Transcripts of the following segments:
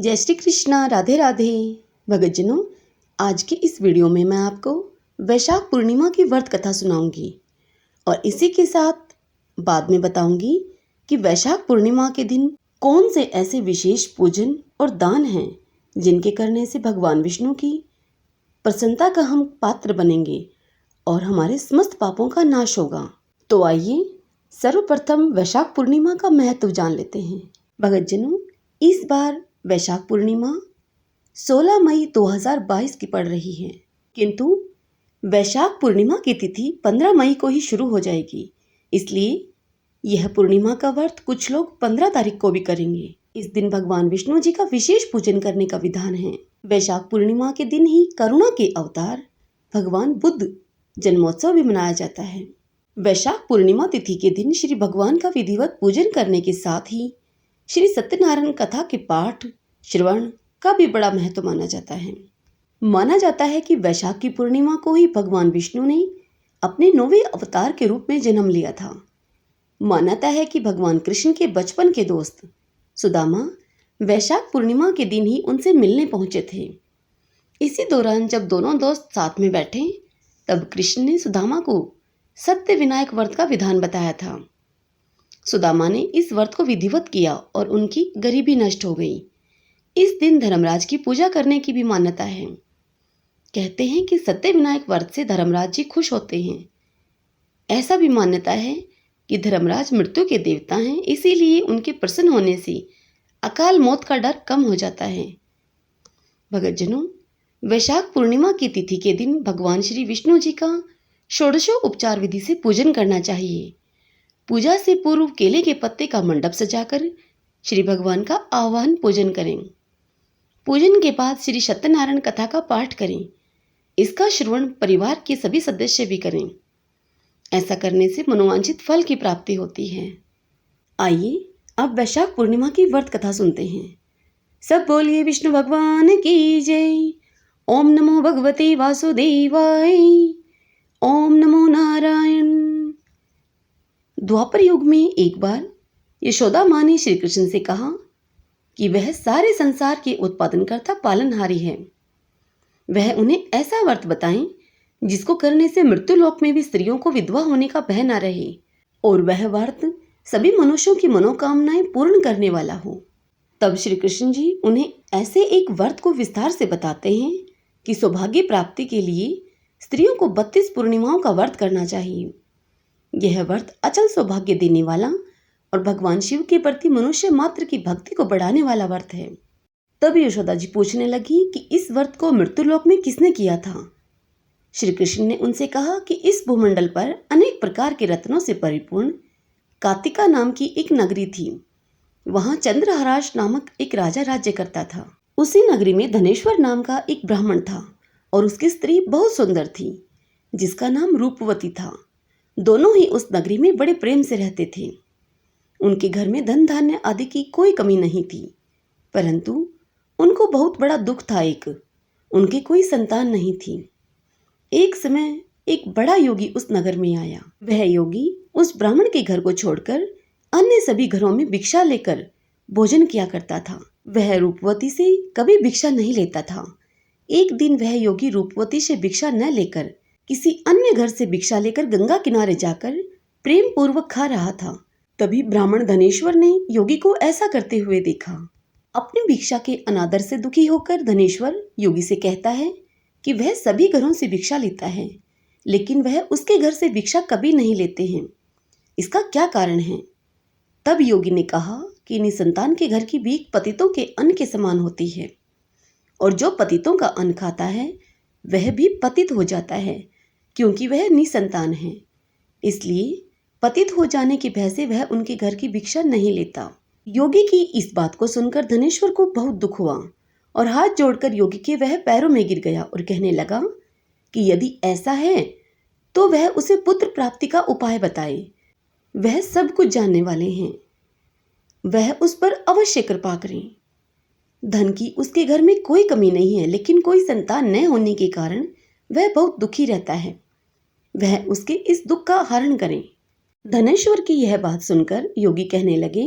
जय श्री कृष्णा, राधे राधे। भगतजनों, आज के इस वीडियो में मैं आपको वैशाख पूर्णिमा की व्रत कथा सुनाऊंगी और इसी के साथ बाद में बताऊंगी कि वैशाख पूर्णिमा के दिन कौन से ऐसे विशेष पूजन और दान हैं जिनके करने से भगवान विष्णु की प्रसन्नता का हम पात्र बनेंगे और हमारे समस्त पापों का नाश होगा। तो आइए सर्वप्रथम वैशाख पूर्णिमा का महत्व जान लेते हैं। भगतजनों, इस बार वैशाख पूर्णिमा 16 मई 2022 की पड़ रही है, किंतु वैशाख पूर्णिमा की तिथि 15 मई को ही शुरू हो जाएगी। इसलिए यह पूर्णिमा का व्रत कुछ लोग 15 तारीख को भी करेंगे। इस दिन भगवान विष्णु जी का विशेष पूजन करने का विधान है। वैशाख पूर्णिमा के दिन ही करुणा के अवतार भगवान बुद्ध जन्मोत्सव भी मनाया जाता है। वैशाख पूर्णिमा तिथि के दिन श्री भगवान का विधिवत पूजन करने के साथ ही श्री सत्यनारायण कथा के पाठ श्रवण का भी बड़ा महत्व माना जाता है। माना जाता है कि वैशाख की पूर्णिमा को ही भगवान विष्णु ने अपने 9वें अवतार के रूप में जन्म लिया था। मान्यता है कि भगवान कृष्ण के बचपन के दोस्त सुदामा वैशाख पूर्णिमा के दिन ही उनसे मिलने पहुंचे थे। इसी दौरान जब दोनों दोस्त साथ में बैठे तब कृष्ण ने सुदामा को सत्य विनायक व्रत का विधान बताया था। सुदामा ने इस व्रत को विधिवत किया और उनकी गरीबी नष्ट हो गई। इस दिन धर्मराज की पूजा करने की भी मान्यता है। कहते हैं कि सत्य विनायक व्रत से धर्मराज जी खुश होते हैं। ऐसा भी मान्यता है कि धर्मराज मृत्यु के देवता हैं, इसीलिए उनके प्रसन्न होने से अकाल मौत का डर कम हो जाता है। भगतजनों, वैशाख पूर्णिमा की तिथि के दिन भगवान श्री विष्णु जी का षोडशो उपचार विधि से पूजन करना चाहिए। पूजा से पूर्व केले के पत्ते का मंडप सजाकर श्री भगवान का आह्वान पूजन करें। पूजन के बाद श्री सत्यनारायण कथा का पाठ करें। इसका श्रवण परिवार के सभी सदस्य भी करें। ऐसा करने से मनोवांछित फल की प्राप्ति होती है। आइए अब वैशाख पूर्णिमा की व्रत कथा सुनते हैं। सब बोलिए विष्णु भगवान की जय। ओम नमो भगवते वासुदेवाय। ओम नमो नारायण। द्वापर युग में एक बार यशोदा माँ ने श्री कृष्ण से कहा कि वह सारे संसार के उत्पादनकर्ता पालनहारी है। वह उन्हें ऐसा व्रत बताएं जिसको करने से मृत्यु लोक में भी स्त्रियों को विधवा होने का भय न रहे और वह व्रत सभी मनुष्यों की मनोकामनाएं पूर्ण करने वाला हो। तब श्री कृष्ण जी उन्हें ऐसे एक व्रत को विस्तार से बताते हैं कि सौभाग्य प्राप्ति के लिए स्त्रियों को 32 पूर्णिमाओं का व्रत करना चाहिए। यह व्रत अचल सौभाग्य देने वाला और भगवान शिव के प्रति मनुष्य मात्र की भक्ति को बढ़ाने वाला व्रत है। तब यशोदा जी पूछने लगी कि इस व्रत को मृत्युलोक में किसने किया था। श्री कृष्ण ने उनसे कहा कि इस भूमंडल पर अनेक प्रकार के रत्नों से परिपूर्ण कातिका नाम की एक नगरी थी। वहां चंद्रहराश नामक एक राजा राज्य करता था। उसी नगरी में धनेश्वर नाम का एक ब्राह्मण था और उसकी स्त्री बहुत सुंदर थी जिसका नाम रूपवती था। दोनों ही उस नगरी में बड़े प्रेम से रहते थे। उनके घर में धन धान्य आदि की कोई कमी नहीं थी, परंतु उनको बहुत बड़ा दुख था। उनके कोई संतान नहीं थी। एक समय एक बड़ा योगी उस नगर में आया। वह योगी उस ब्राह्मण के घर को छोड़कर अन्य सभी घरों में भिक्षा लेकर भोजन किया करता था। वह रूपवती से कभी भिक्षा नहीं लेता था। एक दिन वह योगी रूपवती से भिक्षा न लेकर किसी अन्य घर से भिक्षा लेकर गंगा किनारे जाकर प्रेम पूर्वक खा रहा था। तभी ब्राह्मण धनेश्वर ने योगी को ऐसा करते हुए देखा। अपनी भिक्षा के अनादर से दुखी होकर धनेश्वर योगी से कहता है कि वह सभी घरों से भिक्षा लेता है, लेकिन वह उसके घर से भिक्षा कभी नहीं लेते हैं। इसका क्या कारण है? तब योगी ने कहा कि निसंतान के घर की भीख पतितों के अन्न के समान होती है और जो पतितों का अन्न खाता है वह भी पतित हो जाता है, क्योंकि वह निसंतान है। इसलिए पतित हो जाने के भय से वह उनके घर की भिक्षा नहीं लेता। योगी की इस बात को सुनकर धनेश्वर को बहुत दुख हुआ और हाथ जोड़कर योगी के वह पैरों में गिर गया और कहने लगा कि यदि ऐसा है तो वह उसे पुत्र प्राप्ति का उपाय बताए। वह सब कुछ जानने वाले हैं, वह उस पर अवश्य कृपा करें। धन की उसके घर में कोई कमी नहीं है, लेकिन कोई संतान न होने के कारण वह बहुत दुखी रहता है। वह उसके इस दुख का हरण करें। धनेश्वर की यह बात सुनकर योगी कहने लगे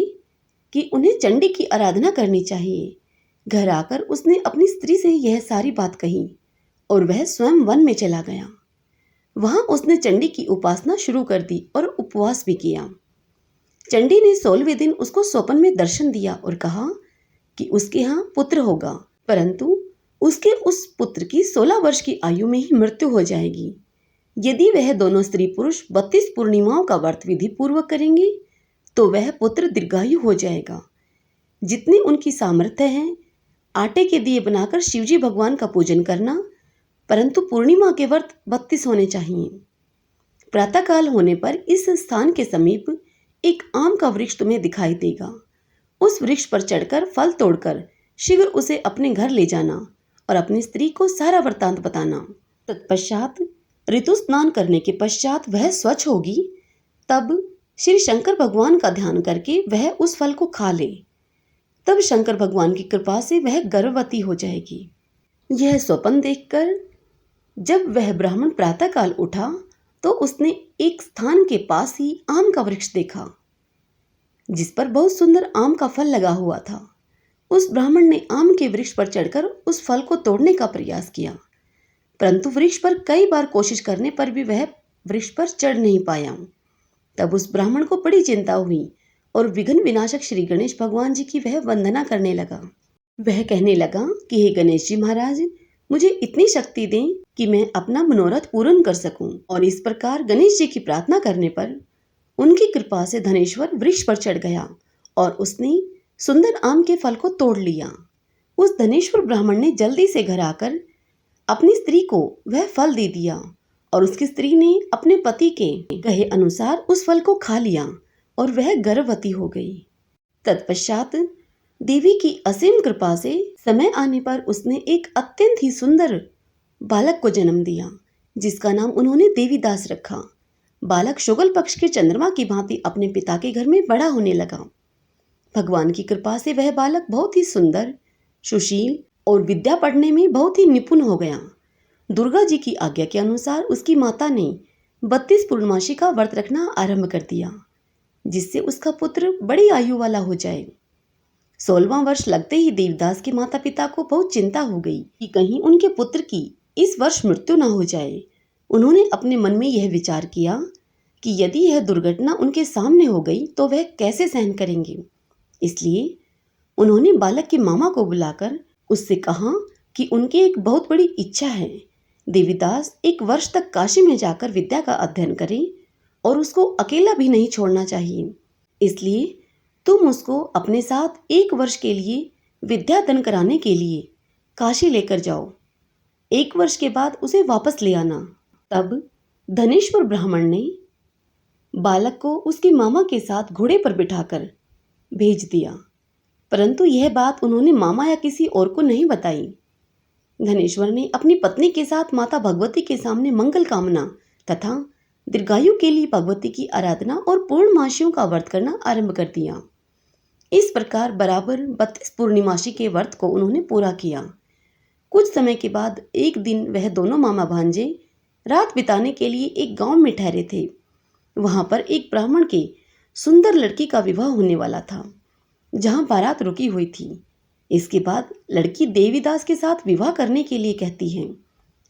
कि उन्हें चंडी की आराधना करनी चाहिए। घर आकर उसने अपनी स्त्री से यह सारी बात कही और वह स्वयं वन में चला गया। वहां उसने चंडी की उपासना शुरू कर दी और उपवास भी किया। चंडी ने 16वें दिन उसको स्वप्न में दर्शन दिया और कहा कि उसके यहाँ पुत्र होगा, परंतु उसके उस पुत्र की 16 वर्ष की आयु में ही मृत्यु हो जाएगी। यदि वह दोनों स्त्री पुरुष 32 पूर्णिमाओं का व्रत विधि पूर्वक करेंगे तो वह पुत्र दीर्घायु हो जाएगा। जितनी उनकी सामर्थ्य है आटे के दिए बनाकर शिवजी भगवान का पूजन करना, परंतु पूर्णिमा के व्रत 32 होने चाहिए। प्रातःकाल होने पर इस स्थान के समीप एक आम का वृक्ष तुम्हें दिखाई देगा। उस वृक्ष पर चढ़कर फल तोड़कर शीघ्र उसे अपने घर ले जाना और अपनी स्त्री को सारा वृत्तांत बताना। तत्पश्चात ऋतु स्नान करने के पश्चात वह स्वच्छ होगी, तब श्री शंकर भगवान का ध्यान करके वह उस फल को खा ले। तब शंकर भगवान की कृपा से वह गर्भवती हो जाएगी। यह स्वप्न देखकर जब वह ब्राह्मण प्रातःकाल उठा तो उसने एक स्थान के पास ही आम का वृक्ष देखा जिस पर बहुत सुंदर आम का फल लगा हुआ था। उस ब्राह्मण ने आम के वृक्ष पर चढ़कर उस फल को तोड़ने का प्रयास किया, परंतु वृक्ष पर कई बार कोशिश करने पर भी वह वृक्ष पर चढ़ नहीं पाया। तब उस ब्राह्मण को बड़ी चिंता हुई और विघ्न विनाशक श्री गणेश भगवान जी की वह वंदना करने लगा। वह कहने लगा कि हे गणेश जी महाराज, मुझे इतनी शक्ति दें कि मैं अपना मनोरथ पूर्ण कर सकूं। और इस प्रकार गणेश जी की प्रार्थना करने पर उनकी कृपा से धनेश्वर वृक्ष पर चढ़ गया और उसने सुंदर आम के फल को तोड़ लिया। उस धनेश्वर ब्राह्मण ने जल्दी से घर आकर अपनी स्त्री को वह फल दे दिया और उसकी स्त्री ने अपने पति के कहे अनुसार उस फल को खा लिया और वह गर्भवती हो गई। तत्पश्चात देवी की असीम कृपा से समय आने पर उसने एक अत्यंत ही सुंदर बालक को जन्म दिया जिसका नाम उन्होंने देवीदास रखा। बालक शुक्ल पक्ष के चंद्रमा की भांति अपने पिता के घर में बड़ा होने लगा। भगवान की कृपा से वह बालक बहुत ही सुंदर, सुशील और विद्या पढ़ने में बहुत ही निपुण हो गया। दुर्गा जी की आज्ञा के अनुसार उसकी माता ने 32 पूर्णमासी का व्रत रखना आरंभ कर दिया जिससे उसका पुत्र बड़ी आयु वाला हो जाए। 16वां वर्ष लगते ही देवदास के माता पिता को बहुत चिंता हो गई कि कहीं उनके पुत्र की इस वर्ष मृत्यु न हो जाए। उन्होंने अपने मन में यह विचार किया कि यदि यह दुर्घटना उनके सामने हो गई तो वह कैसे सहन करेंगे। इसलिए उन्होंने बालक के मामा को बुलाकर उससे कहा कि उनकी एक बहुत बड़ी इच्छा है, देवीदास 1 वर्ष तक काशी में जाकर विद्या का अध्ययन करे और उसको अकेला भी नहीं छोड़ना चाहिए। इसलिए तुम उसको अपने साथ 1 वर्ष के लिए विद्यादान कराने के लिए काशी लेकर जाओ। 1 वर्ष के बाद उसे वापस ले आना। तब धनेश्वर ब्राह्मण ने बालक को उसके मामा के साथ घोड़े पर बिठाकर भेज दिया, परंतु यह बात उन्होंने मामा या किसी और को नहीं बताई। धनेश्वर ने अपनी पत्नी के साथ माता भगवती के सामने मंगल कामना तथा दीर्घायु के लिए भगवती की आराधना और पूर्णमासियों का व्रत करना आरंभ कर दिया। इस प्रकार बराबर 32 पूर्णिमासी के व्रत को उन्होंने पूरा किया। कुछ समय के बाद एक दिन वह दोनों मामा भांजे रात बिताने के लिए एक गांव में ठहरे थे। वहां पर एक ब्राह्मण के सुंदर लड़की का विवाह होने वाला था जहां बारात रुकी हुई थी। इसके बाद लड़की देवीदास के साथ विवाह करने के लिए कहती है,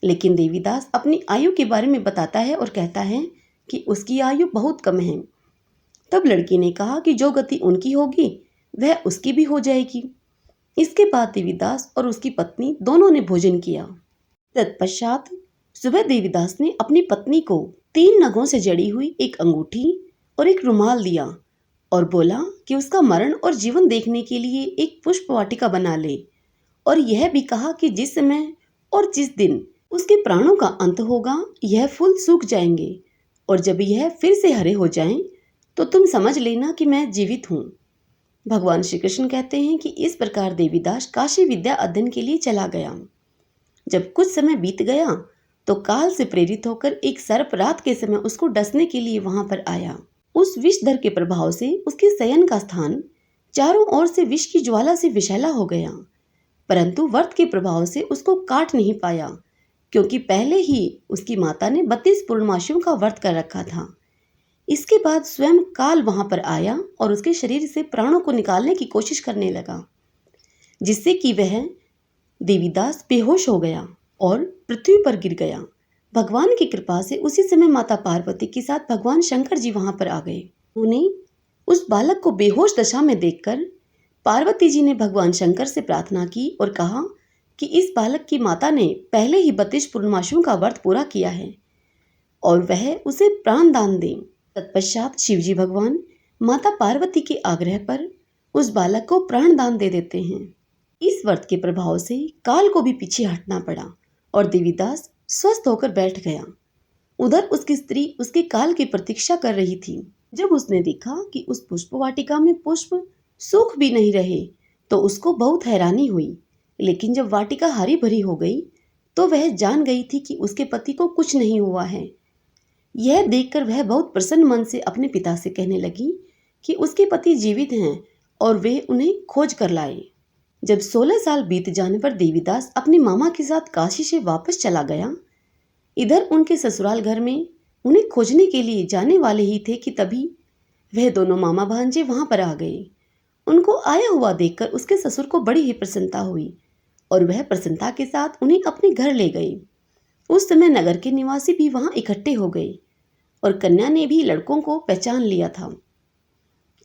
लेकिन देवीदास अपनी आयु के बारे में बताता है और कहता है कि उसकी आयु बहुत कम है। तब लड़की ने कहा कि जो गति उनकी होगी वह उसकी भी हो जाएगी। इसके बाद देवीदास और उसकी पत्नी दोनों ने भोजन किया। तत्पश्चात सुबह देवीदास ने अपनी पत्नी को 3 नगों से जड़ी हुई एक अंगूठी और एक रुमाल दिया और बोला कि उसका मरण और जीवन देखने के लिए एक पुष्प वाटिका बना ले, और यह भी कहा कि जिस समय और जिस दिन उसके प्राणों का अंत होगा यह फूल सूख जाएंगे और जब यह फिर से हरे हो जाएं तो तुम समझ लेना कि मैं जीवित हूँ। भगवान श्री कृष्ण कहते हैं कि इस प्रकार देवीदास काशी विद्या अध्ययन के लिए चला गया। जब कुछ समय बीत गया तो काल से प्रेरित होकर एक सर्प रात के समय उसको डसने के लिए वहां पर आया। उस विषधर के प्रभाव से उसके शयन का स्थान चारों ओर से विष की ज्वाला से विषैला हो गया, परंतु व्रत के प्रभाव से उसको काट नहीं पाया क्योंकि पहले ही उसकी माता ने 32 पूर्णमासियों का व्रत कर रखा था। इसके बाद स्वयं काल वहां पर आया और उसके शरीर से प्राणों को निकालने की कोशिश करने लगा। जिससे कि वह देवीदास बेहोश हो गया और पृथ्वी पर गिर गया। भगवान की कृपा से उसी समय माता पार्वती के साथ भगवान शंकर जी वहां पर आ गए। उन्हें उस बालक को बेहोश दशा में देखकर पार्वती जी ने भगवान शंकर से प्रार्थना की और कहा कि इस बालक की माता ने पहले ही 32 पूर्णमासियों का व्रत पूरा किया है और वह उसे प्राण दान दें। तत्पश्चात शिवजी भगवान माता पार्वती के आग्रह पर उस बालक को प्राण दान दे देते हैं। इस व्रत के प्रभाव से काल को भी पीछे हटना पड़ा और देवीदास स्वस्थ होकर बैठ गया। उधर उसकी स्त्री उसके काल की प्रतीक्षा कर रही थी। जब उसने देखा कि उस पुष्प वाटिका में पुष्प सूख भी नहीं रहे तो उसको बहुत हैरानी हुई, लेकिन जब वाटिका हरी भरी हो गई तो वह जान गई थी कि उसके पति को कुछ नहीं हुआ है। यह देखकर वह बहुत प्रसन्न मन से अपने पिता से कहने लगी कि उसके पति जीवित हैं और वे उन्हें खोज कर लाए। जब 16 साल बीत जाने पर देवीदास अपने मामा के साथ काशी से वापस चला गया। इधर उनके ससुराल घर में उन्हें खोजने के लिए जाने वाले ही थे कि तभी वह दोनों मामा भांजे वहां पर आ गए। उनको आया हुआ देखकर उसके ससुर को बड़ी ही प्रसन्नता हुई और वह प्रसन्नता के साथ उन्हें अपने घर ले गए। उस समय नगर के निवासी भी वहां इकट्ठे हो गए और कन्या ने भी लड़कों को पहचान लिया था।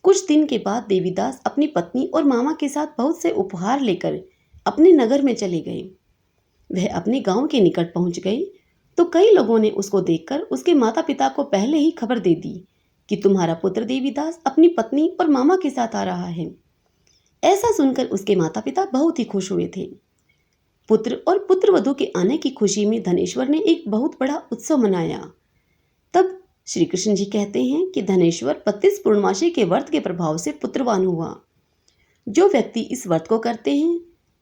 कुछ दिन के बाद देवीदास अपनी पत्नी और मामा के साथ बहुत से उपहार लेकर अपने नगर में चले गए। वह अपने गांव के निकट पहुंच गए तो कई लोगों ने उसको देखकर उसके माता पिता को पहले ही खबर दे दी कि तुम्हारा पुत्र देवीदास अपनी पत्नी और मामा के साथ आ रहा है। ऐसा सुनकर उसके माता पिता बहुत ही खुश हुए थे। पुत्र और पुत्रवधू के आने की खुशी में धनेश्वर ने एक बहुत बड़ा उत्सव मनाया। तब श्री कृष्ण जी कहते हैं कि धनेश्वर 32 पूर्णमासी के व्रत के प्रभाव से पुत्रवान हुआ। जो व्यक्ति इस व्रत को करते हैं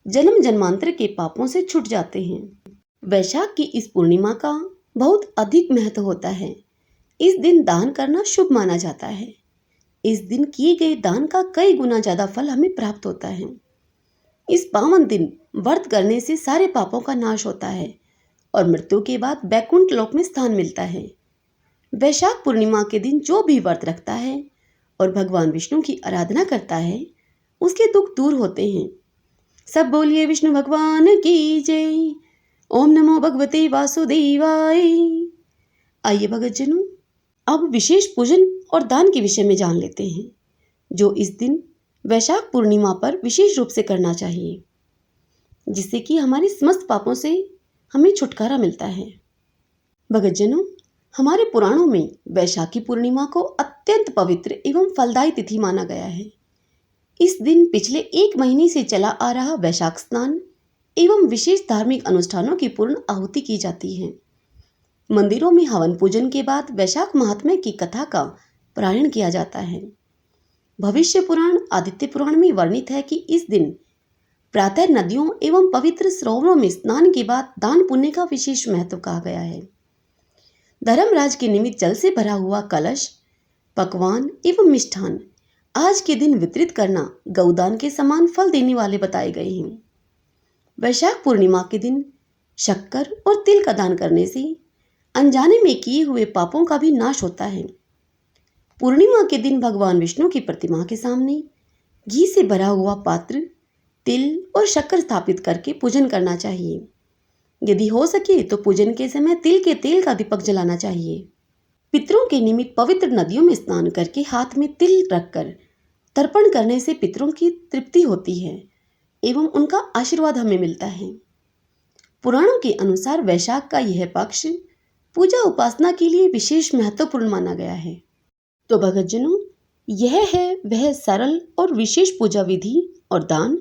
जन्म जन्मांतर के पापों से छूट जाते हैं। वैशाख की इस पूर्णिमा का बहुत अधिक महत्व होता है। इस दिन दान करना शुभ माना जाता है। इस दिन किए गए दान का कई गुना ज्यादा फल हमें प्राप्त होता है। इस पावन दिन व्रत करने से सारे पापों का नाश होता है और मृत्यु के बाद वैकुंठ लोक में स्थान मिलता है। वैशाख पूर्णिमा के दिन जो भी व्रत रखता है और भगवान विष्णु की आराधना करता है उसके दुख दूर होते हैं। सब बोलिए विष्णु भगवान की जय। ओम नमो भगवते वासुदेवाय। आइए भगतजनों, अब विशेष पूजन और दान के विषय में जान लेते हैं जो इस दिन वैशाख पूर्णिमा पर विशेष रूप से करना चाहिए, जिससे कि हमारे समस्त पापों से हमें छुटकारा मिलता है। भगतजनों, हमारे पुराणों में वैशाखी पूर्णिमा को अत्यंत पवित्र एवं फलदायी तिथि माना गया है। इस दिन पिछले 1 महीने से चला आ रहा वैशाख स्नान एवं विशेष धार्मिक अनुष्ठानों की पूर्ण आहुति की जाती है। मंदिरों में हवन पूजन के बाद वैशाख महात्म्य की कथा का पारायण किया जाता है। भविष्य पुराण आदित्य पुराण में वर्णित है कि इस दिन प्रातः नदियों एवं पवित्र सरोवरों में स्नान के बाद दान पुण्य का विशेष महत्व कहा गया है। धर्मराज के निमित्त जल से भरा हुआ कलश, पकवान एवं मिष्ठान आज के दिन वितरित करना गौदान के समान फल देने वाले बताए गए हैं। वैशाख पूर्णिमा के दिन शक्कर और तिल का दान करने से अनजाने में किए हुए पापों का भी नाश होता है। पूर्णिमा के दिन भगवान विष्णु की प्रतिमा के सामने घी से भरा हुआ पात्र, तिल और शक्कर स्थापित करके पूजन करना चाहिए। यदि हो सके तो पूजन के समय तिल के तेल का दीपक जलाना चाहिए। पितरों के निमित्त पवित्र नदियों में स्नान करके हाथ में तिल रखकर तर्पण करने से पितरों की तृप्ति होती है एवं उनका आशीर्वाद हमें मिलता है। पुराणों के अनुसार वैशाख का यह पक्ष पूजा उपासना के लिए विशेष महत्वपूर्ण माना गया है। तो भगतजनों, यह है वह सरल और विशेष पूजा विधि और दान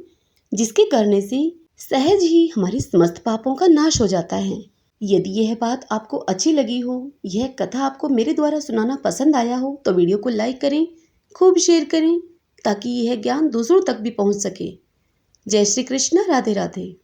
जिसके करने से सहज ही हमारे समस्त पापों का नाश हो जाता है। यदि यह बात आपको अच्छी लगी हो, यह कथा आपको मेरे द्वारा सुनाना पसंद आया हो तो वीडियो को लाइक करें, खूब शेयर करें ताकि यह ज्ञान दूसरों तक भी पहुंच सके। जय श्री कृष्ण। राधे राधे।